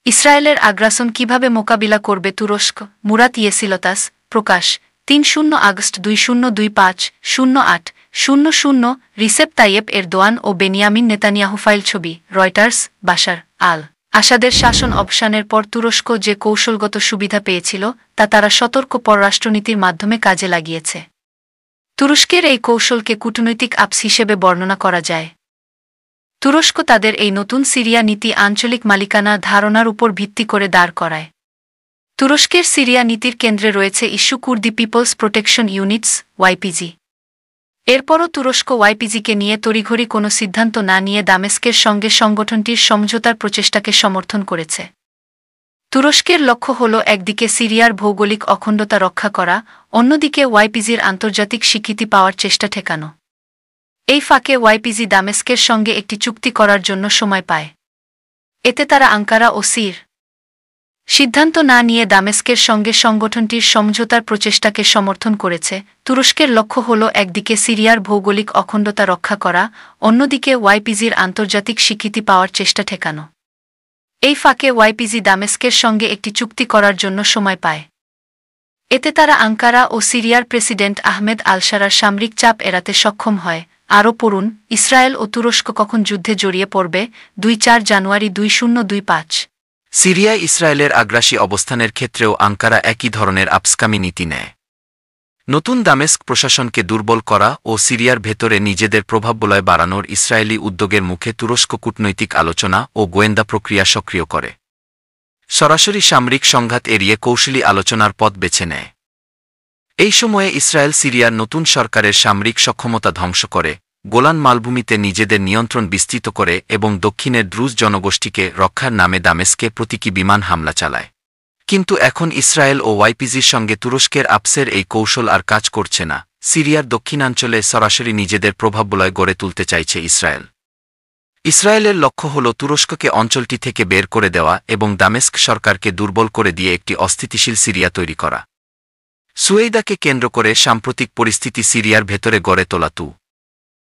ইসরায়েলের আগ্রাসন কিভাবে মোকাবিলা করবে তুরস্ক? মুরাত ইয়েসিলতাস প্রকাশ ৩ আগস্ট 2025-08-00 রিসেপ তাইয়েপ এরদোয়ান ও বেনিয়ামিন নেতানিয়াহু ফাইল ছবি রয়টার্স বাশার আল আসাদের শাসন অবসানের পর তুরস্ক যে কৌশলগত সুবিধা পেয়েছিল তা তারা সতর্ক পররাষ্ট্রনীতির মাধ্যমে কাজে লাগিয়েছে। তুরস্কের এই কৌশলকে কূটনৈতিক আপস হিসেবে বর্ণনা করা যায়। তুরস্ক তাদের এই নতুন সিরিয়া নীতি আঞ্চলিক মালিকানা ধারণার উপর ভিত্তি করে দাঁড় করায়। তুরস্কের সিরিয়া নীতির কেন্দ্রে রয়েছে ইস্যু কুর্দি পিপলস প্রোটেকশন ইউনিটস ওয়াইপিজি। এরপরও তুরস্ক ওয়াইপিজিকে নিয়ে তড়িঘড়ি কোনো সিদ্ধান্ত না নিয়ে দামেস্কের সঙ্গে সংগঠনটির সমঝোতার প্রচেষ্টাকে সমর্থন করেছে। তুরস্কের লক্ষ্য হল একদিকে সিরিয়ার ভৌগোলিক অখণ্ডতা রক্ষা করা, অন্যদিকে ওয়াইপিজির আন্তর্জাতিক স্বীকৃতি পাওয়ার চেষ্টা ঠেকানো। এই ফাঁকে ওয়াইপিজি দামেস্কের সঙ্গে একটি চুক্তি করার জন্য সময় পায়। এতে তারা আঙ্কারা ও সির সিদ্ধান্ত না নিয়ে দামেস্কের সঙ্গে সংগঠনটির সমঝোতার প্রচেষ্টাকে সমর্থন করেছে। তুরস্কের লক্ষ্য হল একদিকে সিরিয়ার ভৌগোলিক অখণ্ডতা রক্ষা করা, অন্যদিকে ওয়াইপিজির আন্তর্জাতিক স্বীকৃতি পাওয়ার চেষ্টা ঠেকানো। এই ফাঁকে ওয়াইপিজি দামেস্কের সঙ্গে একটি চুক্তি করার জন্য সময় পায়। এতে তারা আঙ্কারা ও সিরিয়ার প্রেসিডেন্ট আহমেদ আল-শারার সামরিক চাপ এড়াতে সক্ষম হয়। আরও পড়ুন, ইসরায়েল ও তুরস্ক কখন যুদ্ধে জড়িয়ে পড়বে? ২-৪ জানুয়ারি 2025। সিরিয়ায় ইসরায়েলের আগ্রাসী অবস্থানের ক্ষেত্রেও আঙ্কারা একই ধরনের আপসকামী নীতি নেয়। নতুন দামেস্ক প্রশাসনকে দুর্বল করা ও সিরিয়ার ভেতরে নিজেদের প্রভাববলয় বাড়ানোর ইসরায়েলি উদ্যোগের মুখে তুরস্ক কূটনৈতিক আলোচনা ও গোয়েন্দা প্রক্রিয়া সক্রিয় করে। সরাসরি সামরিক সংঘাত এড়িয়ে কৌশলী আলোচনার পথ বেছে নেয়। এই সময়ে ইসরায়েল সিরিয়ার নতুন সরকারের সামরিক সক্ষমতা ধ্বংস করে, গোলান মালভূমিতে নিজেদের নিয়ন্ত্রণ বিস্তৃত করে এবং দক্ষিণের দ্রুজ জনগোষ্ঠীকে রক্ষার নামে দামেস্কে প্রতীকী বিমান হামলা চালায়। কিন্তু এখন ইসরায়েল ও ওয়াইপিজির সঙ্গে তুরস্কের আপসের এই কৌশল আর কাজ করছে না। সিরিয়ার দক্ষিণাঞ্চলে সরাসরি নিজেদের প্রভাববলয় গড়ে তুলতে চাইছে ইসরায়েল। ইসরায়েলের লক্ষ্য হল তুরস্ককে অঞ্চলটি থেকে বের করে দেওয়া এবং দামেস্ক সরকারকে দুর্বল করে দিয়ে একটি অস্থিতিশীল সিরিয়া তৈরি করা। সুয়েইদাকে কেন্দ্র করে সাম্প্রতিক পরিস্থিতি সিরিয়ার ভেতরে গড়ে তোলা